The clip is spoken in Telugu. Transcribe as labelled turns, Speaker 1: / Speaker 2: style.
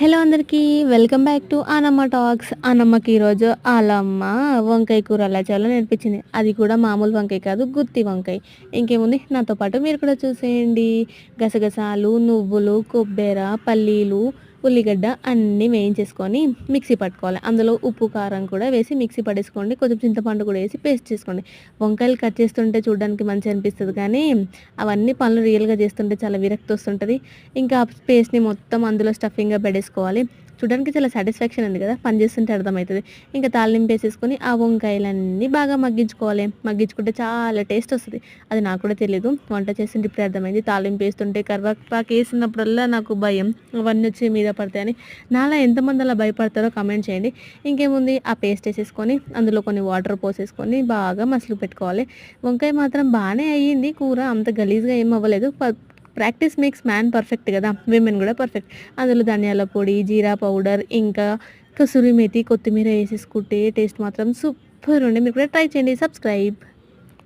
Speaker 1: హలో అందరికీ వెల్కమ్ బ్యాక్ టు ఆనమ్మ టాక్స్. ఆనమ్మకి ఈరోజు ఆలమ్మ వంకాయ కూర ఎలా చేయాలో నేర్పించింది. అది కూడా మామూలు వంకాయ కాదు, గుత్తి వంకాయ. ఇంకేముంది, నాతో పాటు మీరు కూడా చూసేయండి. గసగసాలు, నువ్వులు, కొబ్బెర, పల్లీలు, ఉల్లిగడ్డ అన్నీ వేయించేసుకొని మిక్సీ పట్టుకోవాలి. అందులో ఉప్పు కారం కూడా వేసి మిక్సీ పట్టేసుకోండి. కొంచెం చింతపండు కూడా వేసి పేస్ట్ చేసుకోండి. వంకాయలు కట్ చేస్తుంటే చూడడానికి మంచిగా అనిపిస్తుంది, కానీ అవన్నీ పనులు రియల్గా చేస్తుంటే చాలా విరక్తి వస్తుంటుంది. ఇంకా ఆ పేస్ట్ని మొత్తం అందులో స్టఫింగ్గా పెట్టేసుకోవాలి. చూడడానికి చాలా సాటిస్ఫాక్షన్ ఉంది కదా, పని చేస్తుంటే అర్థమవుతుంది. ఇంకా తాలింపు వేసేసుకొని ఆ వంకాయలన్నీ బాగా మగ్గించుకోవాలి. మగ్గించుకుంటే చాలా టేస్ట్ వస్తుంది. అది నాకు కూడా తెలియదు, వంట చేస్తుంటే ఇప్పుడు అర్థమైంది. తాలింపు వేస్తుంటే కరివేపాకు వేసినప్పుడల్లా నాకు భయం, అవన్నీ వచ్చి మీద పడతాయని. నాలా ఎంతమంది అలా భయపడతారో కమెంట్ చేయండి. ఇంకేముంది, ఆ పేస్ట్ వేసేసుకొని అందులో కొన్ని వాటర్ పోసేసుకొని బాగా మసలు పెట్టుకోవాలి. వంకాయ మాత్రం బాగానే అయ్యింది, కూర అంత గలీజ్గా ఏం అవ్వలేదు. ప్రాక్టీస్ మేక్స్ మ్యాన్ పర్ఫెక్ట్ కదా, విమెన్ కూడా పర్ఫెక్ట్. అందులో ధనియాల పొడి, జీరా పౌడర్, ఇంకా కసూరి మేతి, కొత్తిమీర వేసేసుకుంటే టేస్ట్ మాత్రం సూపర్ ఉండే. మీరు కూడా ట్రై చేయండి. సబ్స్క్రైబ్.